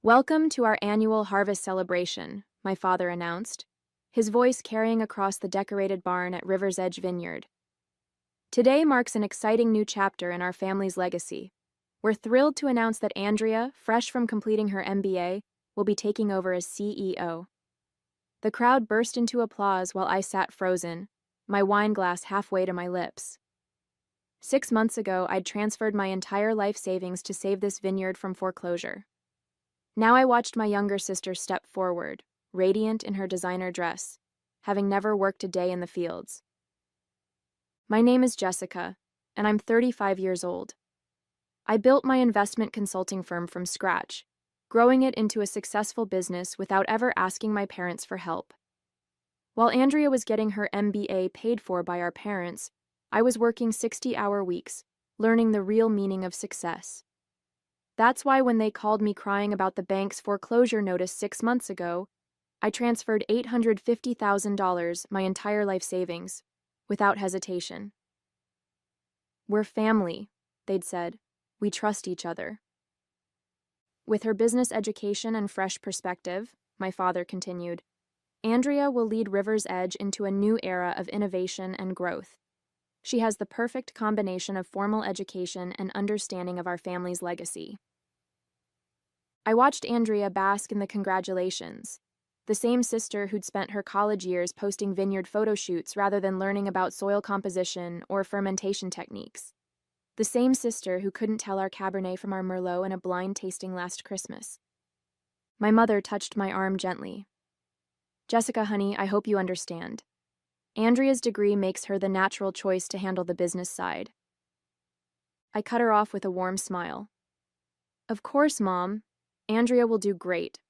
"Welcome to our annual harvest celebration," my father announced, his voice carrying across the decorated barn at River's Edge Vineyard. "Today marks an exciting new chapter in our family's legacy. We're thrilled to announce that Andrea, fresh from completing her MBA, will be taking over as CEO." The crowd burst into applause while I sat frozen, my wine glass halfway to my lips. 6 months ago, I'd transferred my entire life savings to save this vineyard from foreclosure. Now I watched my younger sister step forward, radiant in her designer dress, having never worked a day in the fields. My name is Jessica, and I'm 35 years old. I built my investment consulting firm from scratch, growing it into a successful business without ever asking my parents for help. While Andrea was getting her MBA paid for by our parents, I was working 60-hour weeks, learning the real meaning of success. That's why when they called me crying about the bank's foreclosure notice 6 months ago, I transferred $850,000, my entire life savings, without hesitation. "We're family," they'd said. "We trust each other." With her business education and fresh perspective, my father continued, Andrea will lead River's Edge into a new era of innovation and growth. She has the perfect combination of formal education and understanding of our family's legacy. I watched Andrea bask in the congratulations, the same sister who'd spent her college years posting vineyard photo shoots rather than learning about soil composition or fermentation techniques. The same sister who couldn't tell our Cabernet from our Merlot in a blind tasting last Christmas. My mother touched my arm gently. "Jessica, honey, I hope you understand. Andrea's degree makes her the natural choice to handle the business side." I cut her off with a warm smile. "Of course, Mom. Andrea will do great."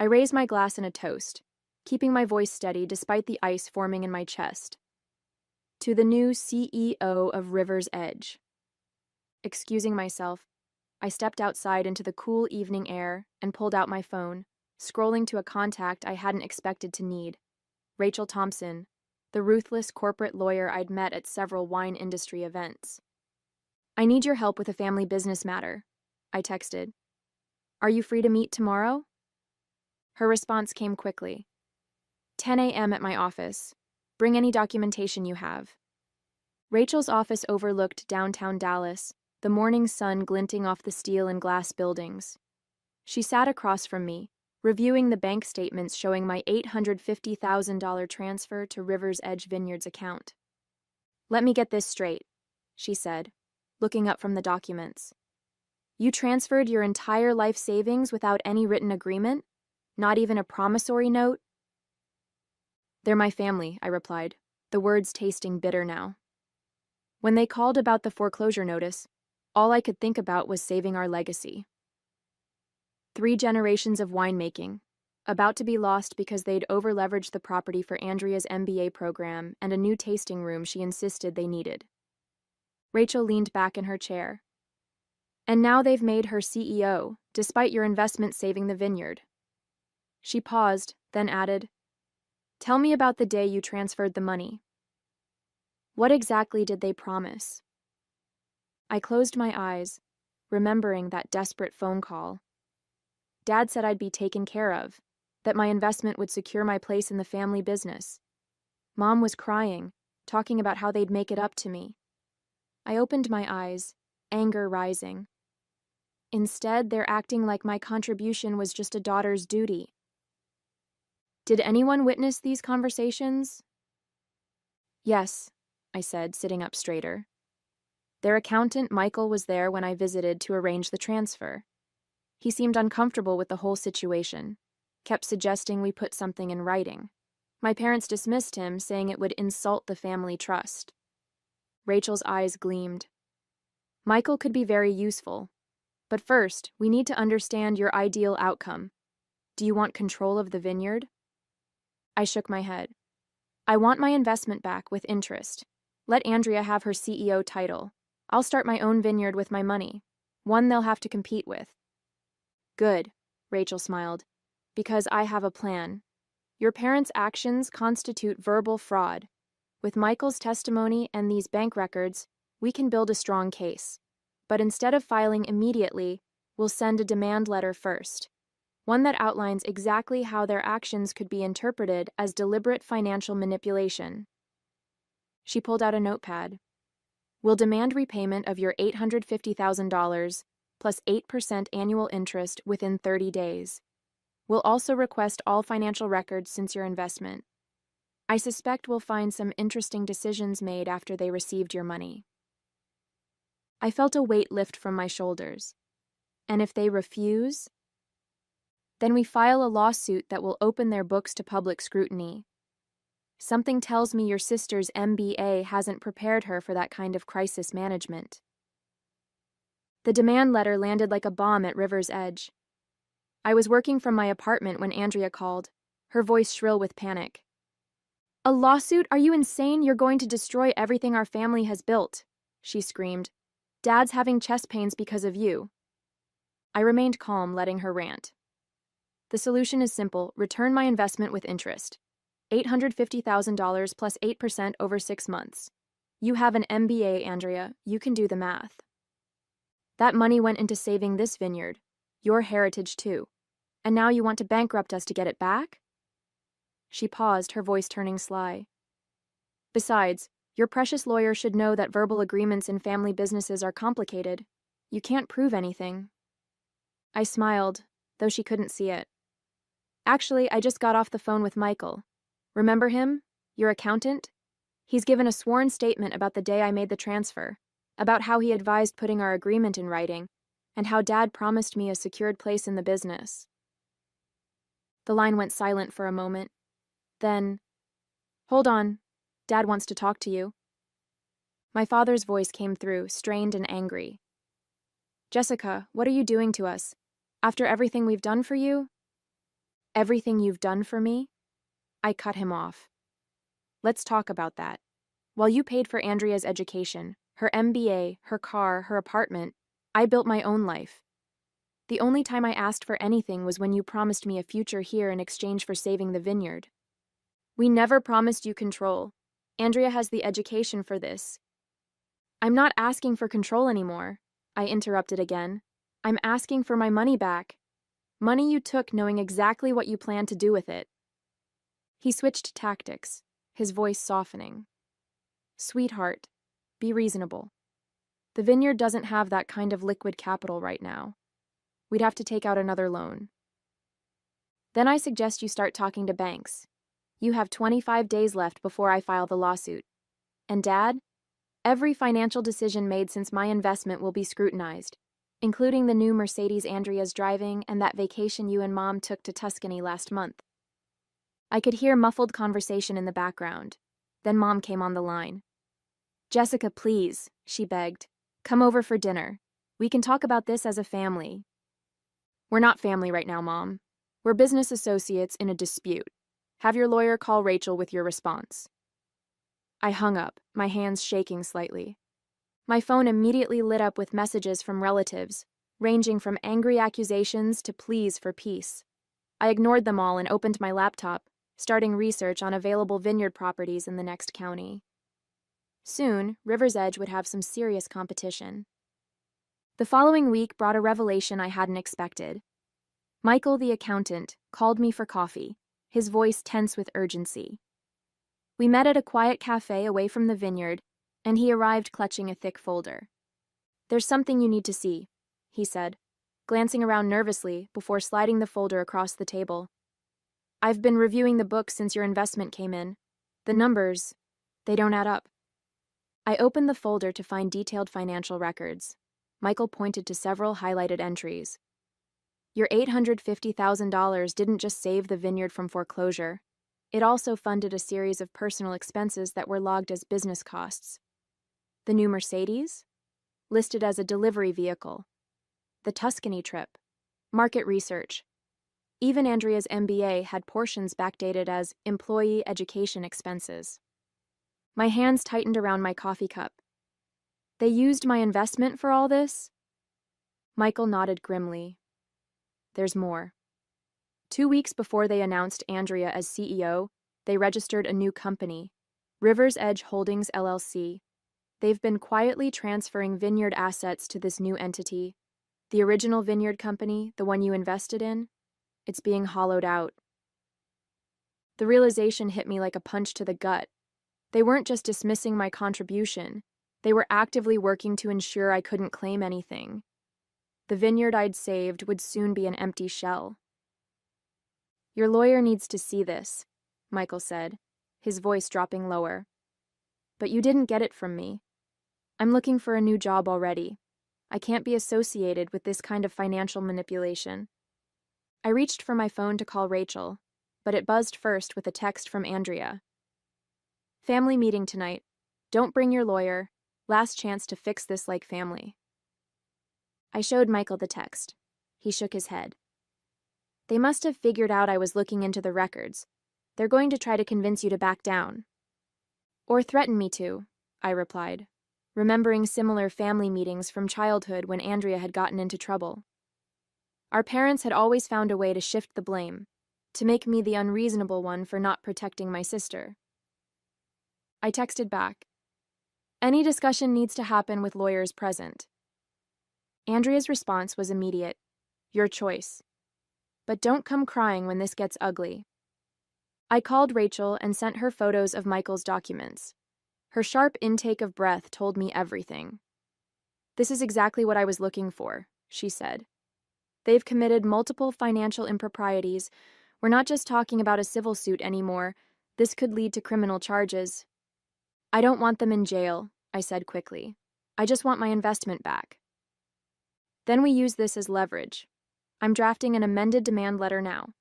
I raised my glass in a toast, keeping my voice steady despite the ice forming in my chest. "To the new CEO of River's Edge." Excusing myself, I stepped outside into the cool evening air and pulled out my phone, scrolling to a contact I hadn't expected to need. Rachel Thompson, the ruthless corporate lawyer I'd met at several wine industry events. "I need your help with a family business matter," I texted. "Are you free to meet tomorrow?" Her response came quickly. 10 a.m. at my office. Bring any documentation you have." Rachel's office overlooked downtown Dallas, the morning sun glinting off the steel and glass buildings. She sat across from me, reviewing the bank statements showing my $850,000 transfer to River's Edge Vineyard's account. "Let me get this straight," she said, looking up from the documents. "You transferred your entire life savings without any written agreement? Not even a promissory note?" "They're my family," I replied, the words tasting bitter now. When they called about the foreclosure notice, all I could think about was saving our legacy. 3 generations of winemaking, about to be lost because they'd over-leveraged the property for Andrea's MBA program and a new tasting room she insisted they needed. Rachel leaned back in her chair. "And now they've made her CEO, despite your investment saving the vineyard." She paused, then added, "Tell me about the day you transferred the money. What exactly did they promise?" I closed my eyes, remembering that desperate phone call. Dad said I'd be taken care of, that my investment would secure my place in the family business. Mom was crying, talking about how they'd make it up to me. I opened my eyes, anger rising. Instead, they're acting like my contribution was just a daughter's duty. Did anyone witness these conversations? "Yes," I said, sitting up straighter. "Their accountant, Michael, was there when I visited to arrange the transfer. He seemed uncomfortable with the whole situation, kept suggesting we put something in writing. My parents dismissed him, saying it would insult the family trust." Rachel's eyes gleamed. "Michael could be very useful. But first, we need to understand your ideal outcome. Do you want control of the vineyard?" I shook my head. "I want my investment back with interest. Let Andrea have her CEO title. I'll start my own vineyard with my money, one they'll have to compete with." "Good," Rachel smiled, "because I have a plan. Your parents' actions constitute verbal fraud. With Michael's testimony and these bank records, we can build a strong case. But instead of filing immediately, We'll send a demand letter first, one that outlines exactly how their actions could be interpreted as deliberate financial manipulation. She pulled out a notepad. We'll demand repayment of your $850,000 plus 8% annual interest within 30 days. We'll also request all financial records since your investment. I suspect we'll find some interesting decisions made after they received your money. I felt a weight lift from my shoulders. And if they refuse? Then we file a lawsuit that will open their books to public scrutiny. Something tells me your sister's MBA hasn't prepared her for that kind of crisis management. The demand letter landed like a bomb at River's Edge. I was working from my apartment when Andrea called, her voice shrill with panic. "A lawsuit? Are you insane? You're going to destroy everything our family has built," she screamed. "Dad's having chest pains because of you." I remained calm, letting her rant. The solution is simple: return my investment with interest. $850,000 plus 8% over 6 months. You have an MBA, Andrea. You can do the math. That money went into saving this vineyard, your heritage too. And now you want to bankrupt us to get it back? She paused, her voice turning sly. Besides, your precious lawyer should know that verbal agreements in family businesses are complicated. You can't prove anything. I smiled, though she couldn't see it. Actually, I just got off the phone with Michael. Remember him? Your accountant? He's given a sworn statement about the day I made the transfer, about how he advised putting our agreement in writing, and how Dad promised me a secured place in the business. The line went silent for a moment. Then, "Hold on. Dad wants to talk to you." My father's voice came through, strained and angry. "Jessica, what are you doing to us? After everything we've done for you?" "Everything you've done for me?" I cut him off. "Let's talk about that. While you paid for Andrea's education, her MBA, her car, her apartment, I built my own life. The only time I asked for anything was when you promised me a future here in exchange for saving the vineyard. We never promised you control. Andrea has the education for this." "I'm not asking for control anymore," I interrupted again. "I'm asking for my money back. Money you took knowing exactly what you planned to do with it." He switched tactics, his voice softening. "Sweetheart, be reasonable. The vineyard doesn't have that kind of liquid capital right now. We'd have to take out another loan. Then I suggest you start talking to banks. You have 25 days left before I file the lawsuit. And Dad, every financial decision made since my investment will be scrutinized, including the new Mercedes Andrea's driving and that vacation you and Mom took to Tuscany last month." I could hear muffled conversation in the background. Then Mom came on the line. "Jessica, please," she begged. "Come over for dinner. We can talk about this as a family." "We're not family right now, Mom. We're business associates in a dispute. Have your lawyer call Rachel with your response." I hung up, my hands shaking slightly. My phone immediately lit up with messages from relatives, ranging from angry accusations to pleas for peace. I ignored them all and opened my laptop, starting research on available vineyard properties in the next county. Soon, River's Edge would have some serious competition. The following week brought a revelation I hadn't expected. Michael, the accountant, called me for coffee, his voice tense with urgency. We met at a quiet cafe away from the vineyard, and he arrived clutching a thick folder. "There's something you need to see," he said, glancing around nervously before sliding the folder across the table. "I've been reviewing the books since your investment came in. The numbers, they don't add up." I opened the folder to find detailed financial records. Michael pointed to several highlighted entries. "Your $850,000 didn't just save the vineyard from foreclosure. It also funded a series of personal expenses that were logged as business costs. The new Mercedes? Listed as a delivery vehicle. The Tuscany trip. Market research. Even Andrea's MBA had portions backdated as employee education expenses." My hands tightened around my coffee cup. "They used my investment for all this?" Michael nodded grimly. "There's more. 2 weeks before they announced Andrea as CEO, they registered a new company, River's Edge Holdings LLC. They've been quietly transferring vineyard assets to this new entity. The The original Vineyard company, the one you invested in, it's being hollowed out. The realization hit me like a punch to the gut. They weren't just dismissing my contribution. They were actively working to ensure I couldn't claim anything. The vineyard I'd saved would soon be an empty shell. Your lawyer needs to see this, Michael said, his voice dropping lower. But you didn't get it from me. I'm looking for a new job already. I can't be associated with this kind of financial manipulation. I reached for my phone to call Rachel, but it buzzed first with a text from Andrea. Family meeting tonight. Don't bring your lawyer. Last chance to fix this like family. I showed Michael the text. He shook his head. They must have figured out I was looking into the records. They're going to try to convince you to back down. Or threaten me to, I replied, remembering similar family meetings from childhood when Andrea had gotten into trouble. Our parents had always found a way to shift the blame, to make me the unreasonable one for not protecting my sister. I texted back. Any discussion needs to happen with lawyers present. Andrea's response was immediate. Your choice. But don't come crying when this gets ugly. I called Rachel and sent her photos of Michael's documents. Her sharp intake of breath told me everything. This is exactly what I was looking for, she said. They've committed multiple financial improprieties. We're not just talking about a civil suit anymore. This could lead to criminal charges. I don't want them in jail, I said quickly. I just want my investment back. Then we use this as leverage. I'm drafting an amended demand letter now.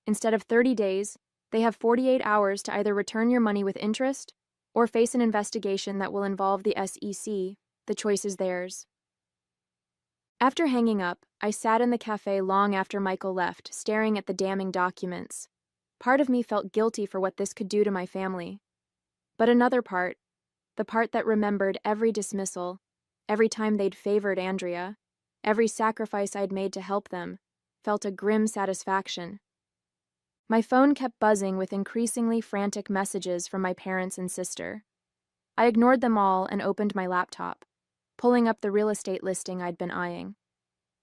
Instead of 30 days, they have 48 hours to either return your money with interest or face an investigation that will involve the SEC. The choice is theirs. After hanging up, I sat in the cafe long after Michael left, staring at the damning documents. Part of me felt guilty for what this could do to my family. But another part, the part that remembered every dismissal, every time they'd favored Andrea, every sacrifice I'd made to help them, felt a grim satisfaction. My phone kept buzzing with increasingly frantic messages from my parents and sister. I ignored them all and opened my laptop, pulling up the real estate listing I'd been eyeing.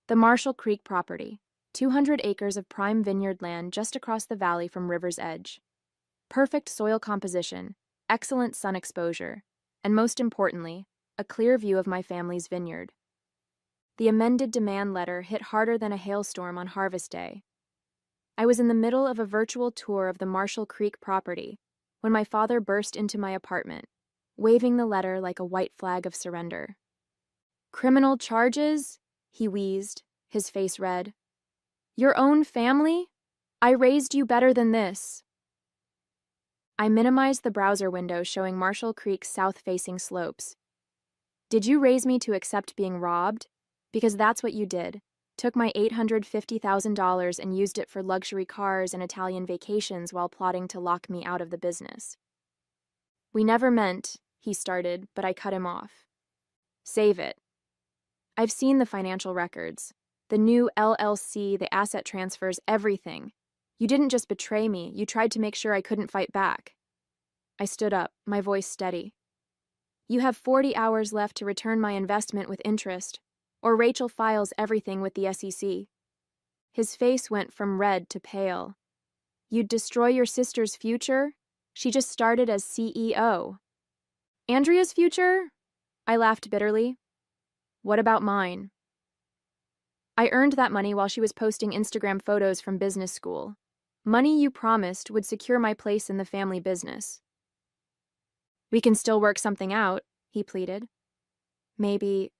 The Marshall Creek property, 200 acres of prime vineyard land just across the valley from river's edge. Perfect soil composition, excellent sun exposure, and most importantly, a clear view of my family's vineyard. The amended demand letter hit harder than a hailstorm on harvest day. I was in the middle of a virtual tour of the Marshall Creek property when my father burst into my apartment, waving the letter like a white flag of surrender. Criminal charges? He wheezed, his face red. Your own family? I raised you better than this. I minimized the browser window showing Marshall Creek's south-facing slopes. Did you raise me to accept being robbed? Because that's what you did. Took my $850,000 and used it for luxury cars and Italian vacations while plotting to lock me out of the business. We never meant, he started, but I cut him off. Save it. I've seen the financial records. The new LLC, the asset transfers, everything. You didn't just betray me, you tried to make sure I couldn't fight back. I stood up, my voice steady. You have 40 hours left to return my investment with interest, or Rachel files everything with the SEC. His face went from red to pale. You'd destroy your sister's future? She just started as CEO. Andrea's future? I laughed bitterly. What about mine? I earned that money while she was posting Instagram photos from business school. Money you promised would secure my place in the family business. We can still work something out, he pleaded. Maybe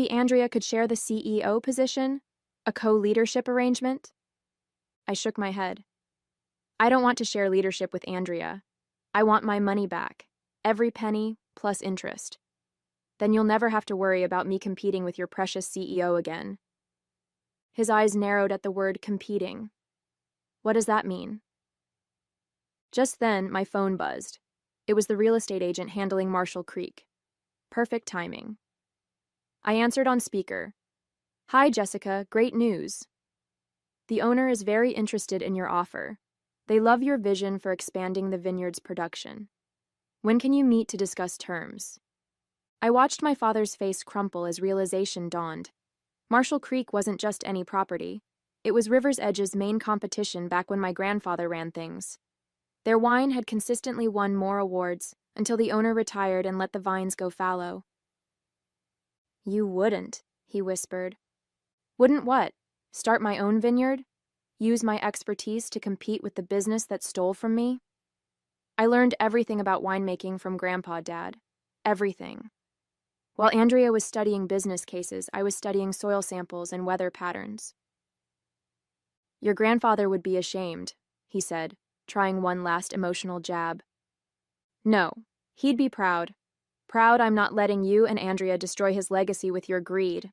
Andrea could share the CEO position? A co-leadership arrangement? I shook my head. I don't want to share leadership with Andrea. I want my money back. Every penny, plus interest. Then you'll never have to worry about me competing with your precious CEO again. His eyes narrowed at the word competing. What does that mean? Just then, my phone buzzed. It was the real estate agent handling Marshall Creek. Perfect timing. I answered on speaker. Hi, Jessica, great news. The owner is very interested in your offer. They love your vision for expanding the vineyard's production. When can you meet to discuss terms? I watched my father's face crumple as realization dawned. Marshall Creek wasn't just any property. It was River's Edge's main competition back when my grandfather ran things. Their wine had consistently won more awards until the owner retired and let the vines go fallow. "You wouldn't," he whispered. "Wouldn't what? Start my own vineyard? Use my expertise to compete with the business that stole from me?" I learned everything about winemaking from Grandpa, Dad. Everything. While Andrea was studying business cases, I was studying soil samples and weather patterns. "Your grandfather would be ashamed," he said, trying one last emotional jab. "No, he'd be proud. Proud I'm not letting you and Andrea destroy his legacy with your greed."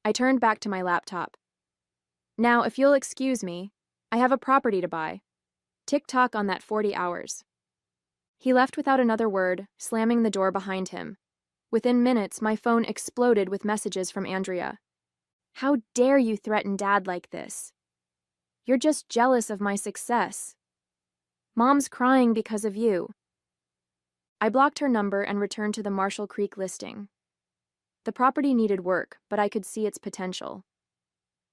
I turned back to my laptop. "Now, if you'll excuse me, I have a property to buy. Tick-tock on that 40 hours. He left without another word, slamming the door behind him. Within minutes, my phone exploded with messages from Andrea. "How dare you threaten Dad like this? You're just jealous of my success. Mom's crying because of you." I blocked her number and returned to the Marshall Creek listing. The property needed work, but I could see its potential.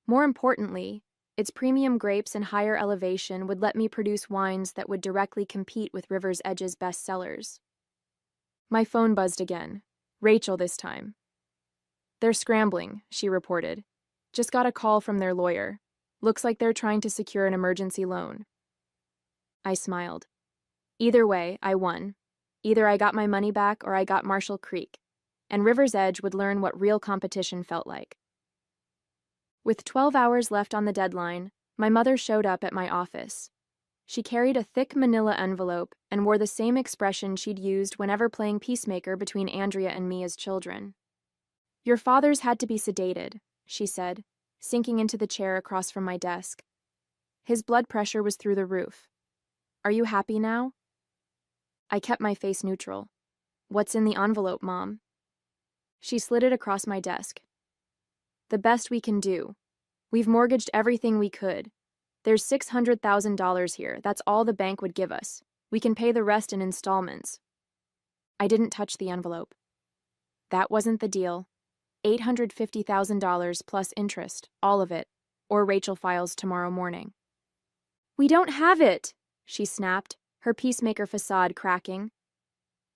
More importantly, its premium grapes and higher elevation would let me produce wines that would directly compete with River's Edge's best sellers. My phone buzzed again. Rachel this time. "They're scrambling," she reported. "Just got a call from their lawyer. Looks like they're trying to secure an emergency loan." I smiled. Either way, I won. Either I got my money back or I got Marshall Creek, and River's Edge would learn what real competition felt like. With 12 hours left on the deadline, my mother showed up at my office. She carried a thick manila envelope and wore the same expression she'd used whenever playing peacemaker between Andrea and me as children. "Your father's had to be sedated," she said, sinking into the chair across from my desk. "His blood pressure was through the roof. Are you happy now?" I kept my face neutral. "What's in the envelope, Mom?" She slid it across my desk. "The best we can do. We've mortgaged everything we could. There's $600,000 here. That's all the bank would give us. We can pay the rest in installments." I didn't touch the envelope. That wasn't the deal. $850,000 plus interest, all of it, or Rachel files tomorrow morning. "We don't have it," she snapped, her peacemaker facade cracking.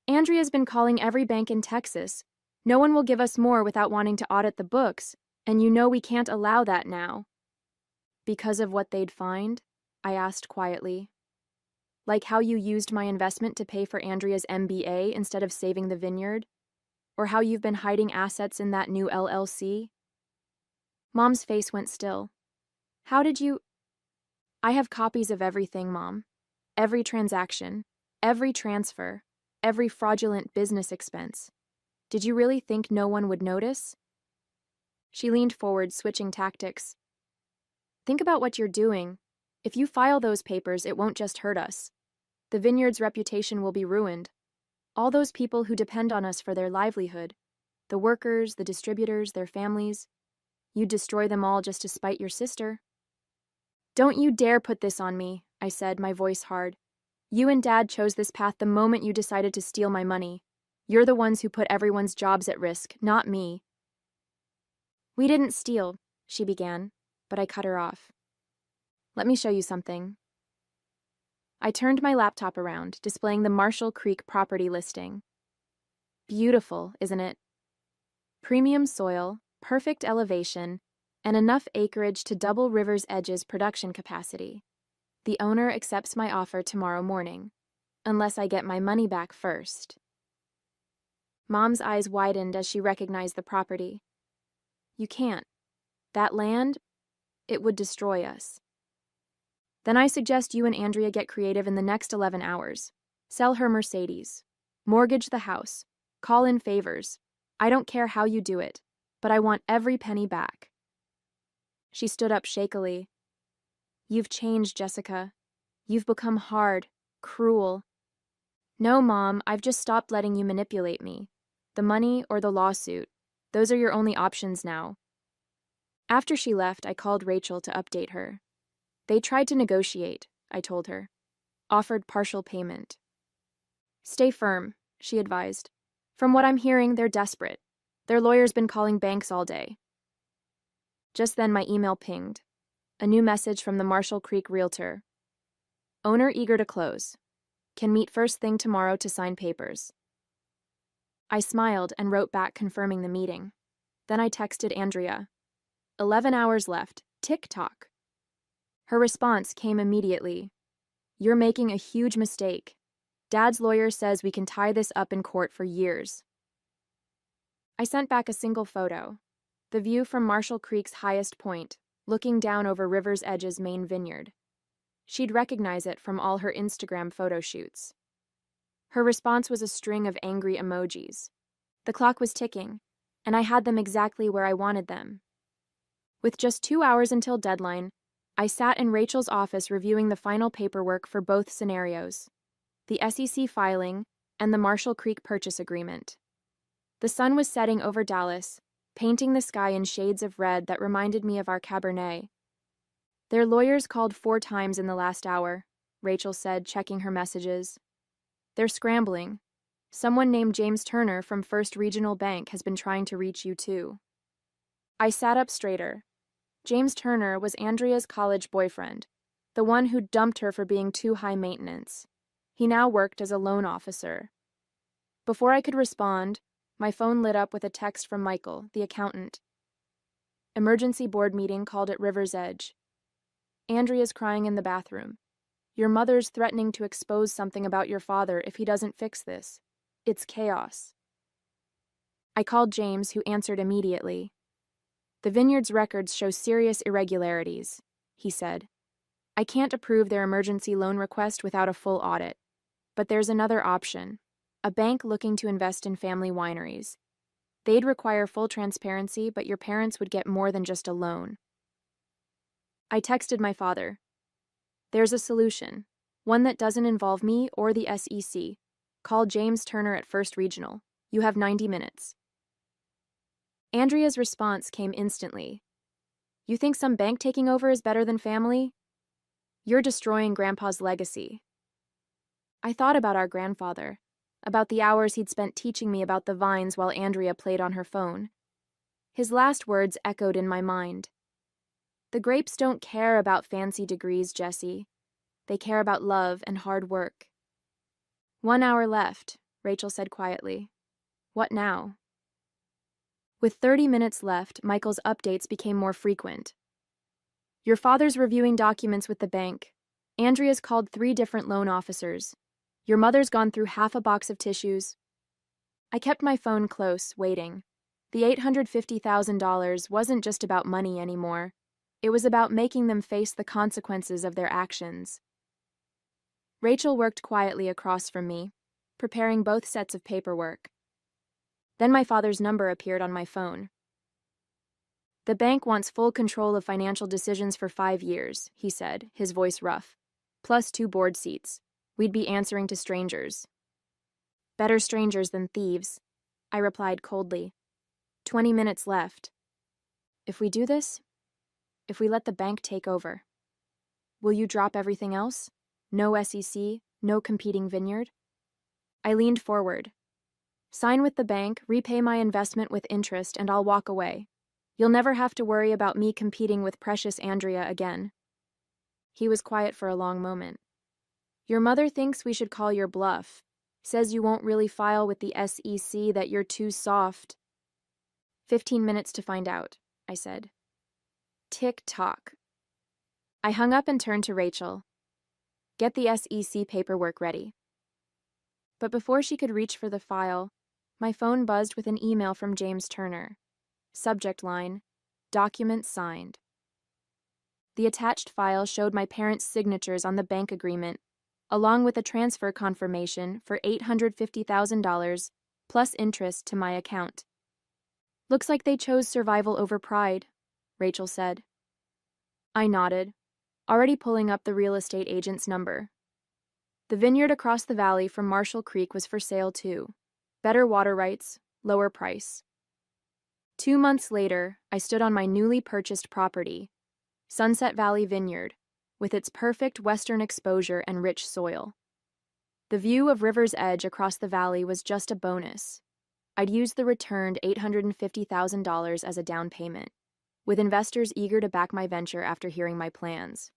"Andrea's been calling every bank in Texas. No one will give us more without wanting to audit the books, and you know we can't allow that now." "Because of what they'd find?" I asked quietly. "Like how you used my investment to pay for Andrea's MBA instead of saving the vineyard? Or how you've been hiding assets in that new LLC?" Mom's face went still. "How did you—" "I have copies of everything, Mom. Every transaction, every transfer, every fraudulent business expense. Did you really think no one would notice?" She leaned forward, switching tactics. "Think about what you're doing. If you file those papers, it won't just hurt us. The vineyard's reputation will be ruined. All those people who depend on us for their livelihood, the workers, the distributors, their families, you'd destroy them all just to spite your sister." "Don't you dare put this on me," I said, my voice hard. "You and Dad chose this path the moment you decided to steal my money. You're the ones who put everyone's jobs at risk, not me." "We didn't steal," she began, but I cut her off. "Let me show you something." I turned my laptop around, displaying the Marshall Creek property listing. Beautiful, isn't it? Premium soil, perfect elevation, and enough acreage to double River's Edge's production capacity. The owner accepts my offer tomorrow morning, unless I get my money back first. Mom's eyes widened as she recognized the property. "You can't. That land, it would destroy us." "Then I suggest you and Andrea get creative in the next 11 hours. Sell her Mercedes. Mortgage the house. Call in favors. I don't care how you do it, but I want every penny back." She stood up shakily. "You've changed, Jessica. You've become hard, cruel." "No, Mom, I've just stopped letting you manipulate me. The money or the lawsuit, those are your only options now." After she left, I called Rachel to update her. "They tried to negotiate," I told her. "Offered partial payment." "Stay firm," she advised. "From what I'm hearing, they're desperate. Their lawyer's been calling banks all day." Just then my email pinged. A new message from the Marshall Creek realtor. Owner eager to close. Can meet first thing tomorrow to sign papers. I smiled and wrote back confirming the meeting. Then I texted Andrea. 11 hours left. Tick-tock. Her response came immediately. You're making a huge mistake. Dad's lawyer says we can tie this up in court for years. I sent back a single photo. The view from Marshall Creek's highest point, looking down over River's Edge's main vineyard. She'd recognize it from all her Instagram photo shoots. Her response was a string of angry emojis. The clock was ticking, and I had them exactly where I wanted them. With just 2 hours until deadline, I sat in Rachel's office reviewing the final paperwork for both scenarios, the SEC filing and the Marshall Creek purchase agreement. The sun was setting over Dallas, painting the sky in shades of red that reminded me of our Cabernet. Their lawyers called 4 times in the last hour, Rachel said, checking her messages. They're scrambling. Someone named James Turner from First Regional Bank has been trying to reach you too. I sat up straighter. James Turner was Andrea's college boyfriend, the one who dumped her for being too high maintenance. He now worked as a loan officer. Before I could respond, my phone lit up with a text from Michael, the accountant. Emergency board meeting called at River's Edge. Andrea's crying in the bathroom. Your mother's threatening to expose something about your father if he doesn't fix this. It's chaos. I called James, who answered immediately. The Vineyard's records show serious irregularities, he said. I can't approve their emergency loan request without a full audit. But there's another option. A bank looking to invest in family wineries. They'd require full transparency, but your parents would get more than just a loan. I texted my father. There's a solution, one that doesn't involve me or the SEC. Call James Turner at First Regional. You have 90 minutes. Andrea's response came instantly. You think some bank taking over is better than family? You're destroying Grandpa's legacy. I thought about our grandfather, about the hours he'd spent teaching me about the vines while Andrea played on her phone. His last words echoed in my mind. The grapes don't care about fancy degrees, Jesse. They care about love and hard work. 1 hour left, Rachel said quietly. What now? With 30 minutes left, Michael's updates became more frequent. Your father's reviewing documents with the bank. Andrea's called 3 different loan officers. Your mother's gone through half a box of tissues. I kept my phone close, waiting. The $850,000 wasn't just about money anymore. It was about making them face the consequences of their actions. Rachel worked quietly across from me, preparing both sets of paperwork. Then my father's number appeared on my phone. The bank wants full control of financial decisions for 5 years, he said, his voice rough. Plus 2 board seats. We'd be answering to strangers. Better strangers than thieves, I replied coldly. 20 minutes left. If we do this, if we let the bank take over, will you drop everything else? No SEC, no competing vineyard? I leaned forward. Sign with the bank, repay my investment with interest, and I'll walk away. You'll never have to worry about me competing with precious Andrea again. He was quiet for a long moment. Your mother thinks we should call your bluff. Says you won't really file with the SEC, that you're too soft. 15 minutes to find out, I said. Tick-tock. I hung up and turned to Rachel. Get the SEC paperwork ready. But before she could reach for the file, my phone buzzed with an email from James Turner. Subject line, document signed. The attached file showed my parents' signatures on the bank agreement, along with a transfer confirmation for $850,000 plus interest to my account. Looks like they chose survival over pride, Rachel said. I nodded, already pulling up the real estate agent's number. The vineyard across the valley from Marshall Creek was for sale too. Better water rights, lower price. 2 months later, I stood on my newly purchased property, Sunset Valley Vineyard, with its perfect western exposure and rich soil. The view of River's Edge across the valley was just a bonus. I'd used the returned $850,000 as a down payment. with investors eager to back my venture after hearing my plans.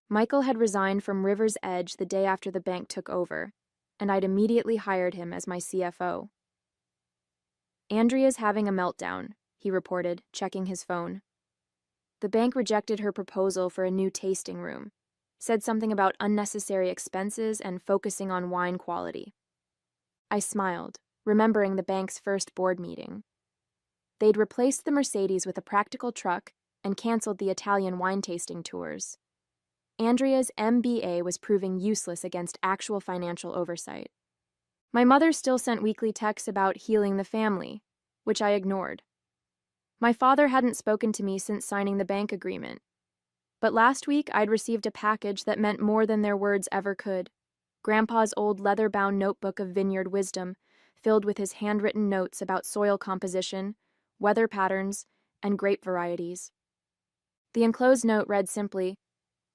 Michael had resigned from River's Edge the day after the bank took over, and I'd immediately hired him as my CFO. "Andrea's having a meltdown," he reported, checking his phone. "The bank rejected her proposal for a new tasting room, said something about unnecessary expenses and focusing on wine quality." I smiled, remembering the bank's first board meeting. They'd replaced the Mercedes with a practical truck and canceled the Italian wine tasting tours. Andrea's MBA was proving useless against actual financial oversight. My mother still sent weekly texts about healing the family, which I ignored. My father hadn't spoken to me since signing the bank agreement. But last week I'd received a package that meant more than their words ever could. Grandpa's old leather-bound notebook of Vineyard wisdom, filled with his handwritten notes about soil composition, weather patterns, and grape varieties. The enclosed note read simply,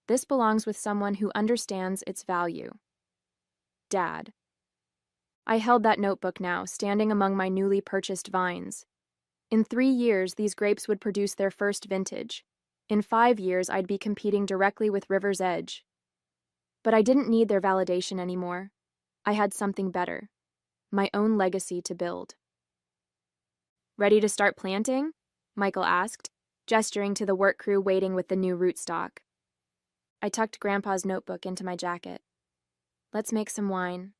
"This belongs with someone who understands its value. Dad." I held that notebook now, standing among my newly purchased vines. In 3 years, these grapes would produce their first vintage. In 5 years, I'd be competing directly with River's Edge. But I didn't need their validation anymore. I had something better, my own legacy to build. "Ready to start planting?" Michael asked, gesturing to the work crew waiting with the new rootstock. I tucked Grandpa's notebook into my jacket. "Let's make some wine,"